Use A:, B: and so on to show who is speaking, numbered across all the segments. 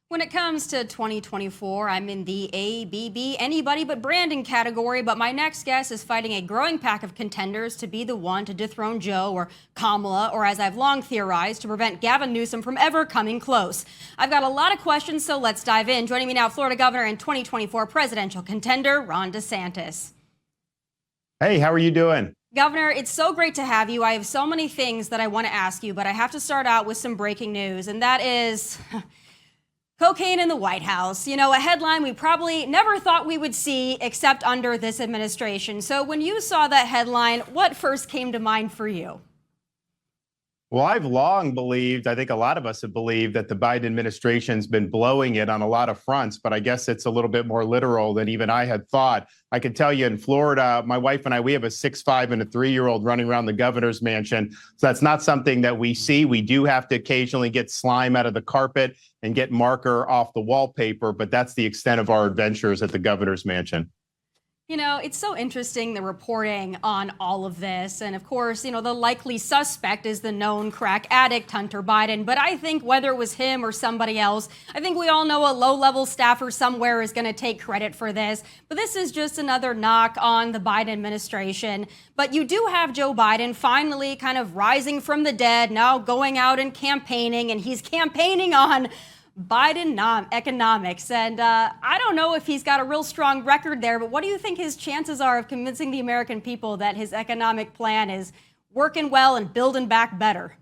A: When it comes to 2024, I'm in the ABB, anybody but Brandon category, but my next guest is fighting a growing pack of contenders to be the one to dethrone Joe or Kamala, or as I've long theorized, to prevent Gavin Newsom from ever coming close. I've got a lot of questions, so let's dive in. Joining me now, Florida Governor and 2024 presidential contender, Ron DeSantis.
B: Hey, how are you doing?
A: Governor, it's so great to have you. I have so many things that I want to ask you, but I have to start out with some breaking news, and that is cocaine in the White House. You know, a headline we probably never thought we would see except under this administration. So when you saw that headline, what first came to mind for you?
B: Well, I've long believed, I think a lot of us have believed that the Biden administration's been blowing it on a lot of fronts, but I guess it's a little bit more literal than even I had thought. I can tell you in Florida, my wife and I, we have a 6'5" and a 3-year-old running around the governor's mansion. So that's not something that we see. We do have to occasionally get slime out of the carpet and get marker off the wallpaper, but that's the extent of our adventures at the governor's mansion.
A: You know, it's so interesting, the reporting on all of this. And of course, you know, the likely suspect is the known crack addict, Hunter Biden. But I think whether it was him or somebody else, I think we all know a low-level staffer somewhere is going to take credit for this. But this is just another knock on the Biden administration. But you do have Joe Biden finally kind of rising from the dead, now going out and campaigning. And he's campaigning on Biden economics. And I don't know if he's got a real strong record there, but what do you think his chances are of convincing the American people that his economic plan is working well and building back better?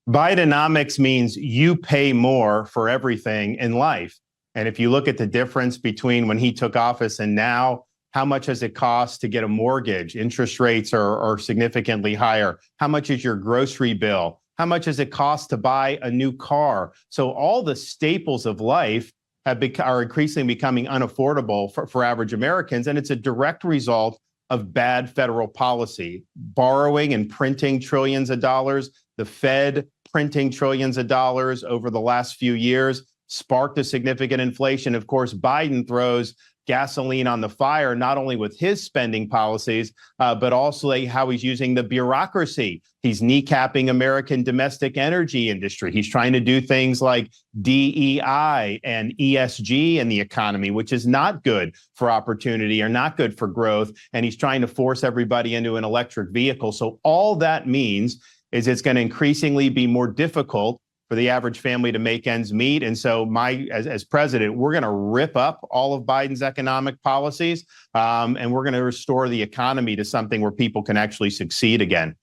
B: Bidenomics means you pay more for everything in life. And if you look at the difference between when he took office and now, how much has it cost to get a mortgage? Interest rates are significantly higher. How much is your grocery bill? How much does it cost to buy a new car? So all the staples of life are increasingly becoming unaffordable for average Americans. And it's a direct result of bad federal policy, borrowing and printing trillions of dollars. The Fed printing trillions of dollars over the last few years sparked a significant inflation. Of course, Biden throws gasoline on the fire, not only with his spending policies, but also how he's using the bureaucracy. He's kneecapping American domestic energy industry. He's trying to do things like DEI and ESG in the economy, which is not good for opportunity or not good for growth. And he's trying to force everybody into an electric vehicle. So all that means is it's going to increasingly be more difficult for the average family to make ends meet. And so as president, we're going to rip up all of Biden's economic policies, and we're going to restore the economy to something where people can actually succeed again.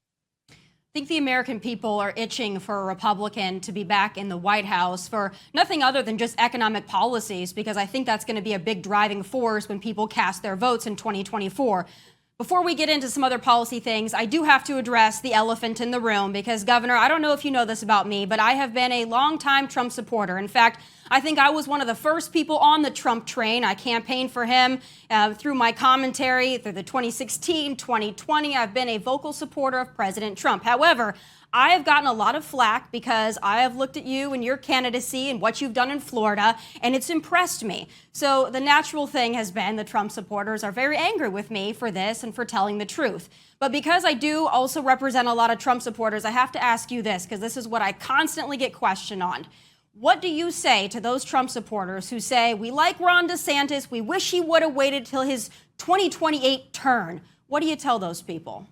A: I think the American people are itching for a Republican to be back in the White House for nothing other than just economic policies, because I think that's going to be a big driving force when people cast their votes in 2024. Before we get into some other policy things, I do have to address the elephant in the room because, Governor, I don't know if you know this about me, but I have been a longtime Trump supporter. In fact, I think I was one of the first people on the Trump train. I campaigned for him through my commentary through the 2016, 2020. I've been a vocal supporter of President Trump. However, I have gotten a lot of flack because I have looked at you and your candidacy and what you've done in Florida, and it's impressed me. So the natural thing has been the Trump supporters are very angry with me for this and for telling the truth. But because I do also represent a lot of Trump supporters, I have to ask you this, because this is what I constantly get questioned on. What do you say to those Trump supporters who say, we like Ron DeSantis, we wish he would have waited till his 2028 turn? What do you tell those people?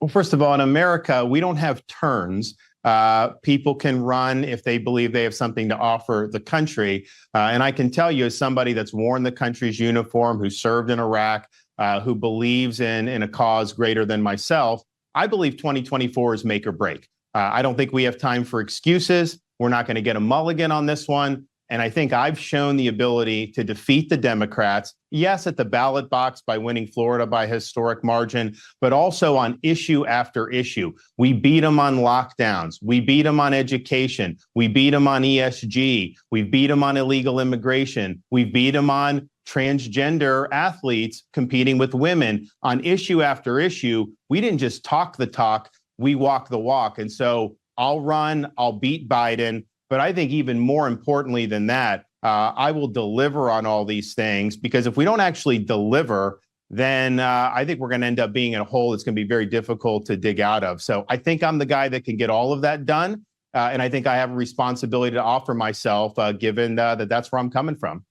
B: Well, first of all, in America, we don't have turns. People can run if they believe they have something to offer the country. And I can tell you, as somebody that's worn the country's uniform, who served in Iraq, who believes in a cause greater than myself, I believe 2024 is make or break. I don't think we have time for excuses. We're not going to get a mulligan on this one. And I think I've shown the ability to defeat the Democrats, yes, at the ballot box by winning Florida by historic margin, but also on issue after issue. We beat them on lockdowns. We beat them on education. We beat them on ESG. We beat them on illegal immigration. We beat them on transgender athletes competing with women. On issue after issue, we didn't just talk the talk, we walk the walk. And so I'll run, I'll beat Biden. But I think even more importantly than that, I will deliver on all these things, because if we don't actually deliver, then I think we're going to end up being in a hole that's going to be very difficult to dig out of. So I think I'm the guy that can get all of that done. And I think I have a responsibility to offer myself, given that that's where I'm coming from.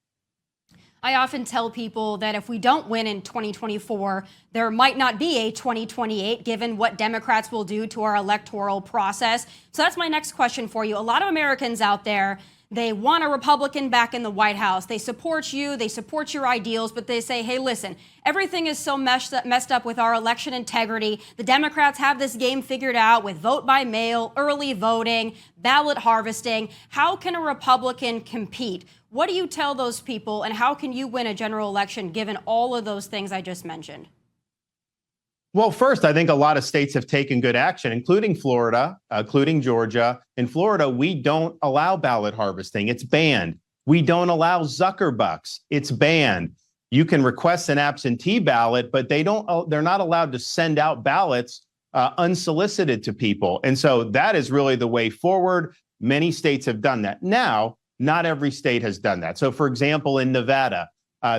A: I often tell people that if we don't win in 2024, there might not be a 2028, given what Democrats will do to our electoral process. So that's my next question for you. A lot of Americans out there, they want a Republican back in the White House. They support you, they support your ideals, but they say, hey, listen, everything is so messed up with our election integrity. The Democrats have this game figured out with vote by mail, early voting, ballot harvesting. How can a Republican compete? What do you tell those people, and how can you win a general election given all of those things I just mentioned?
B: Well, first, I think a lot of states have taken good action, including Florida, including Georgia. In Florida, we don't allow ballot harvesting. It's banned. We don't allow Zuckerbucks. It's banned. You can request an absentee ballot, but they're not allowed to send out ballots unsolicited to people. And so that is really the way forward. Many states have done that. Now, not every state has done that. So, for example, in Nevada,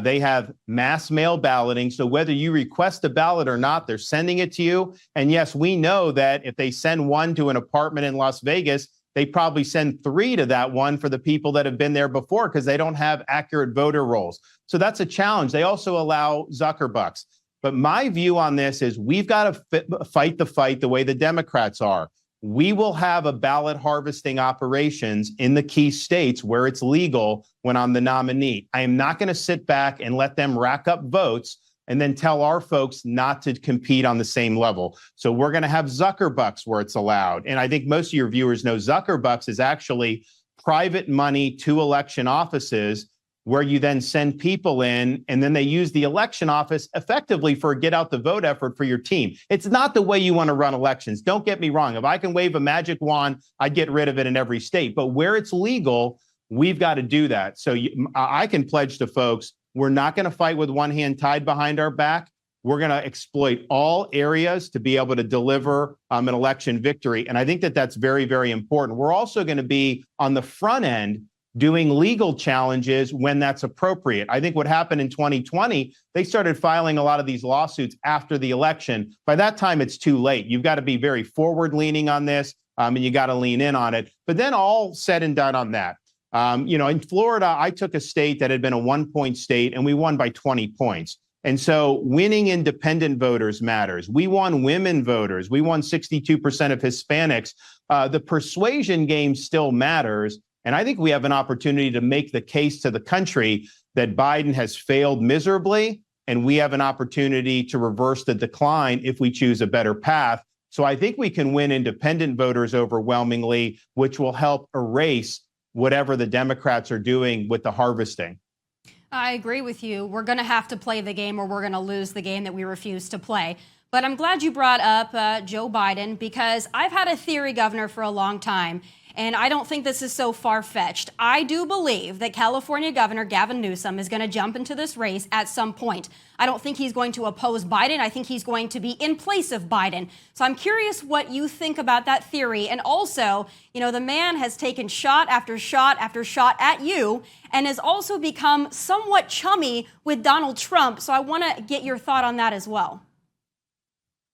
B: they have mass mail balloting. So whether you request a ballot or not, they're sending it to you. And yes, we know that if they send one to an apartment in Las Vegas, they probably send 3 to that one for the people that have been there before because they don't have accurate voter rolls. So that's a challenge. They also allow Zuckerbucks. But my view on this is we've got to fight the fight the way the Democrats are. We will have a ballot harvesting operations in the key states where it's legal when I'm the nominee. I am not going to sit back and let them rack up votes and then tell our folks not to compete on the same level. So we're going to have Zuckerbucks where it's allowed. And I think most of your viewers know Zuckerbucks is actually private money to election offices where you then send people in and then they use the election office effectively for a get out the vote effort for your team. It's not the way you want to run elections. Don't get me wrong. If I can wave a magic wand, I'd get rid of it in every state. But where it's legal, we've got to do that. So I can pledge to folks, we're not going to fight with one hand tied behind our back. We're going to exploit all areas to be able to deliver an election victory. And I think that that's very, very important. We're also going to be on the front end doing legal challenges when that's appropriate. I think what happened in 2020, they started filing a lot of these lawsuits after the election. By that time, it's too late. You've got to be very forward-leaning on this, and you got to lean in on it. But then all said and done on that, in Florida, I took a state that had been a 1-point state, and we won by 20 points. And so winning independent voters matters. We won women voters. We won 62% of Hispanics. The persuasion game still matters. And I think we have an opportunity to make the case to the country that Biden has failed miserably, and we have an opportunity to reverse the decline if we choose a better path. So I think we can win independent voters overwhelmingly, which will help erase whatever the Democrats are doing with the harvesting.
A: I agree with you. We're going to have to play the game or we're going to lose the game that we refuse to play. But I'm glad you brought up Joe Biden, because I've had a theory, Governor, for a long time. And I don't think this is so far-fetched. I do believe that California Governor Gavin Newsom is going to jump into this race at some point. I don't think he's going to oppose Biden. I think he's going to be in place of Biden. So I'm curious what you think about that theory. And also, the man has taken shot after shot after shot at you and has also become somewhat chummy with Donald Trump. So I want to get your thought on that as well.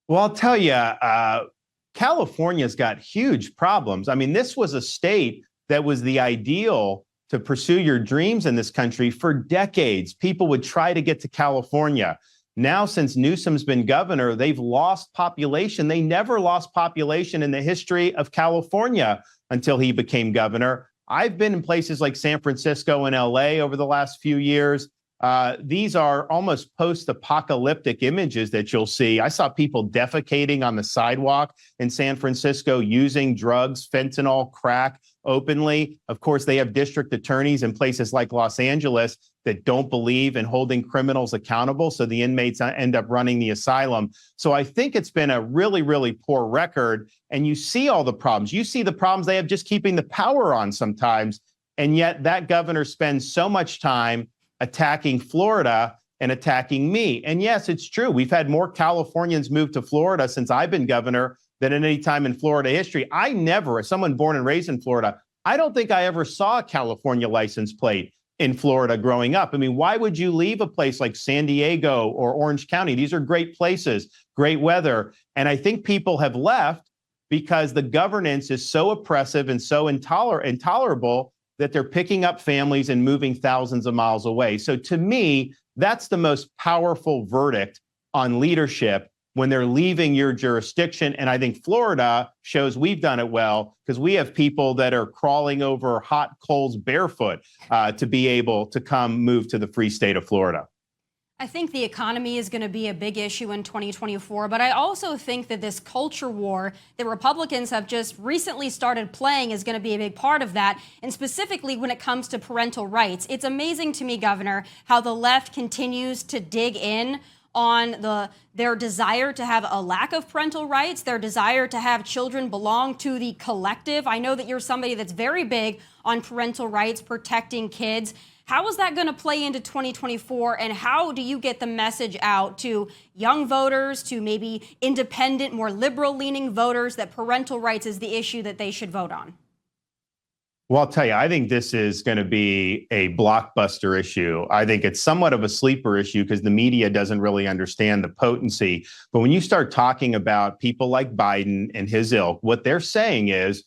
B: Well, I'll tell you, California's got huge problems. I mean, this was a state that was the ideal to pursue your dreams in this country for decades. People would try to get to California. Now, since Newsom's been governor, they've lost population. They never lost population in the history of California until he became governor. I've been in places like San Francisco and LA over the last few years. These are almost post-apocalyptic images that you'll see. I saw people defecating on the sidewalk in San Francisco using drugs, fentanyl, crack openly. Of course, they have district attorneys in places like Los Angeles that don't believe in holding criminals accountable. So the inmates end up running the asylum. So I think it's been a really, really poor record. And you see all the problems. You see the problems they have just keeping the power on sometimes. And yet that governor spends so much time attacking Florida and attacking me. And yes, it's true. We've had more Californians move to Florida since I've been governor than at any time in Florida history. I never, as someone born and raised in Florida, I don't think I ever saw a California license plate in Florida growing up. I mean, why would you leave a place like San Diego or Orange County? These are great places, great weather. And I think people have left because the governance is so oppressive and so intolerable that they're picking up families and moving thousands of miles away. So to me, that's the most powerful verdict on leadership when they're leaving your jurisdiction. And I think Florida shows we've done it well because we have people that are crawling over hot coals barefoot to be able to come move to the free state of Florida.
A: I think the economy is going to be a big issue in 2024, but I also think that this culture war that Republicans have just recently started playing is going to be a big part of that, and specifically when it comes to parental rights. It's amazing to me, Governor, how the left continues to dig in on their desire to have a lack of parental rights, their desire to have children belong to the collective. I know that you're somebody that's very big on parental rights, protecting kids. How is that going to play into 2024, and how do you get the message out to young voters, to maybe independent, more liberal-leaning voters, that parental rights is the issue that they should vote on?
B: Well, I'll tell you, I think this is going to be a blockbuster issue. I think it's somewhat of a sleeper issue because the media doesn't really understand the potency. But when you start talking about people like Biden and his ilk, what they're saying is,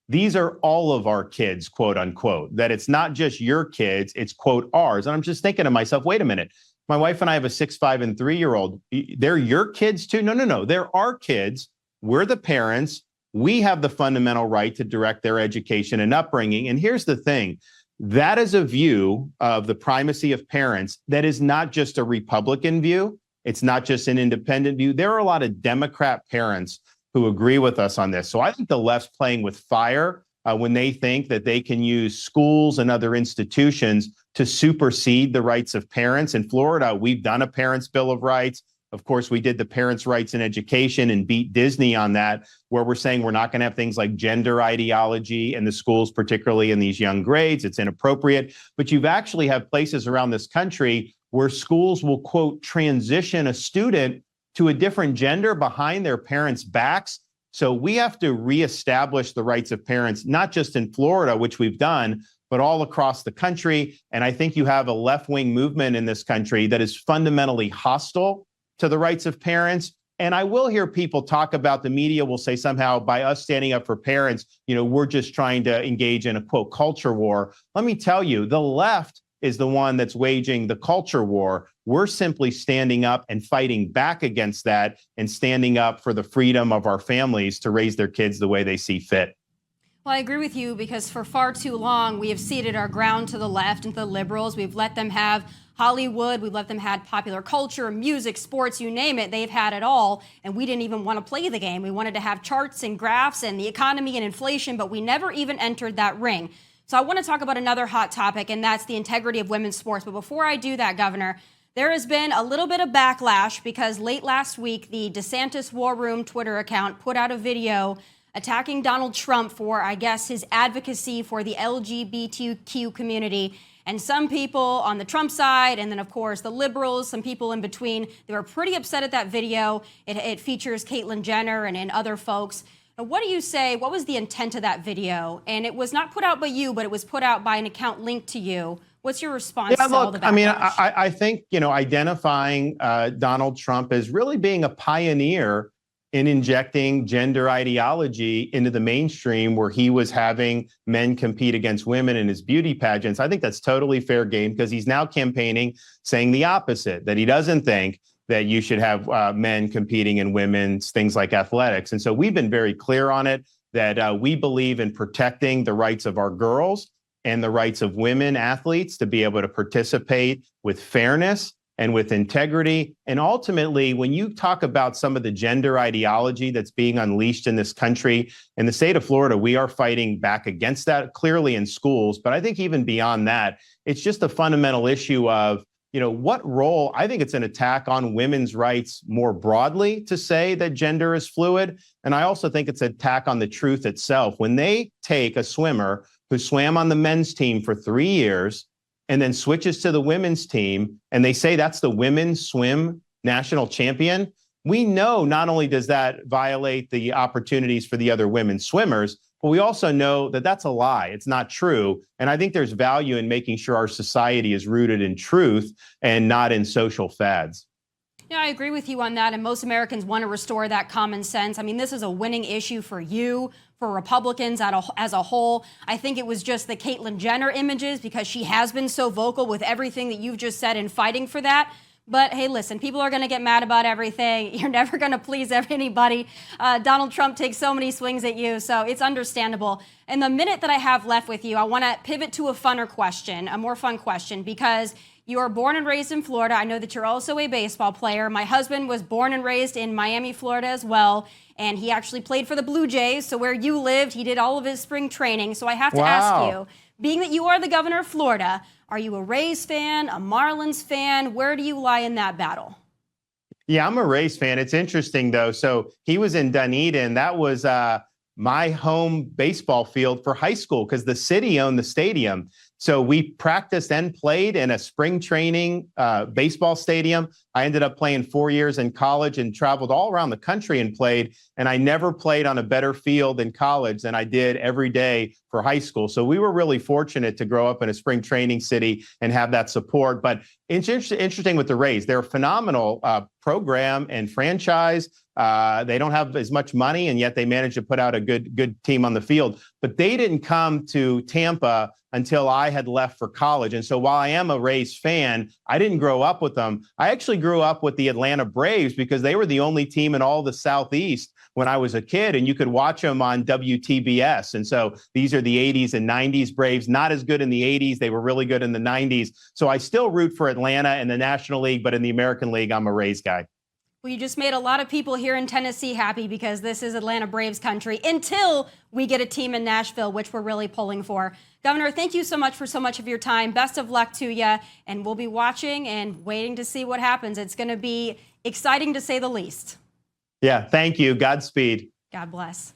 B: these are all of our kids, quote unquote, that it's not just your kids, it's quote ours. And I'm just thinking to myself, wait a minute, my wife and I have a 6, 5, and 3-year-old. They're your kids too? No. They're our kids. We're the parents. We have the fundamental right to direct their education and upbringing. And here's the thing. That is a view of the primacy of parents that is not just a Republican view. It's not just an independent view. There are a lot of Democrat parents who agree with us on this. So I think the left's playing with fire when they think that they can use schools and other institutions to supersede the rights of parents. In Florida, we've done a Parents' Bill of Rights. Of course, we did the Parents' Rights in Education and beat Disney on that, where we're saying we're not going to have things like gender ideology in the schools, particularly in these young grades. It's inappropriate. But you've actually have places around this country where schools will, quote, transition a student to a different gender behind their parents' backs. So we have to reestablish the rights of parents, not just in Florida, which we've done, but all across the country. And I think you have a left-wing movement in this country that is fundamentally hostile to the rights of parents. And I will hear people talk about, the media will say somehow by us standing up for parents, we're just trying to engage in a, quote, culture war. Let me tell you, the left is the one that's waging the culture war. We're simply standing up and fighting back against that and standing up for the freedom of our families to raise their kids the way they see fit.
A: Well, I agree with you because for far too long, we have ceded our ground to the left and to the liberals. We've let them have Hollywood. We've let them have popular culture, music, sports, you name it. They've had it all. And we didn't even want to play the game. We wanted to have charts and graphs and the economy and inflation, but we never even entered that ring. So I want to talk about another hot topic, and that's the integrity of women's sports. But before I do that, Governor, there has been a little bit of backlash because late last week, the DeSantis War Room Twitter account put out a video attacking Donald Trump for, I guess, his advocacy for the LGBTQ community. And some people on the Trump side, and then, of course, the liberals, some people in between, they were pretty upset at that video. It features Caitlyn Jenner and other folks. Now, what do you say? What was the intent of that video? And it was not put out by you, but it was put out by an account linked to you. What's your response to all the backlash?
B: I mean, I think, identifying Donald Trump as really being a pioneer in injecting gender ideology into the mainstream, where he was having men compete against women in his beauty pageants. I think that's totally fair game because he's now campaigning saying the opposite, that he doesn't think that you should have men competing in women's things like athletics. And so we've been very clear on it, that we believe in protecting the rights of our girls and the rights of women athletes to be able to participate with fairness and with integrity. And ultimately, when you talk about some of the gender ideology that's being unleashed in this country, in the state of Florida, we are fighting back against that clearly in schools. But I think even beyond that, it's just a fundamental issue of, what role. I think it's an attack on women's rights more broadly to say that gender is fluid. And I also think it's an attack on the truth itself. When they take a swimmer who swam on the men's team for 3 years and then switches to the women's team, and they say that's the women's swim national champion, we know not only does that violate the opportunities for the other women swimmers, but we also know that that's a lie. It's not true. And I think there's value in making sure our society is rooted in truth and not in social fads.
A: Yeah, I agree with you on that. And most Americans want to restore that common sense. I mean, this is a winning issue for you, for Republicans as a whole. I think it was just the Caitlyn Jenner images because she has been so vocal with everything that you've just said and fighting for that. But hey, listen, people are going to get mad about everything. You're never going to please anybody. Donald Trump takes so many swings at you, so it's understandable. In the minute that I have left with you, I want to pivot to a funner question, a more fun question, because you are born and raised in Florida. I know that you're also a baseball player. My husband was born and raised in Miami, Florida as well, and he actually played for the Blue Jays. So where you lived, he did all of his spring training. So I have to ask you, being that you are the governor of Florida, are you a Rays fan, a Marlins fan? Where do you lie in that battle?
B: Yeah, I'm a Rays fan. It's interesting, though. So he was in Dunedin. That was my home baseball field for high school because the city owned the stadium. So we practiced and played in a spring training baseball stadium. I ended up playing 4 years in college and traveled all around the country and played. And I never played on a better field in college than I did every day for high school. So we were really fortunate to grow up in a spring training city and have that support. But it's interesting with the Rays. They're a phenomenal program and franchise. They don't have as much money, and yet they managed to put out a good team on the field. But they didn't come to Tampa until I had left for college. And so while I am a Rays fan, I didn't grow up with them. I actually grew up with the Atlanta Braves because they were the only team in all the Southeast when I was a kid, and you could watch them on WTBS. And so these are the 80s and 90s Braves, not as good in the 80s. They were really good in the 90s. So I still root for Atlanta in the National League, but in the American League, I'm a Rays guy.
A: Well, you just made a lot of people here in Tennessee happy because this is Atlanta Braves country until we get a team in Nashville, which we're really pulling for. Governor, thank you so much for so much of your time. Best of luck to you. And we'll be watching and waiting to see what happens. It's going to be exciting to say the least.
B: Yeah, thank you. Godspeed.
A: God bless.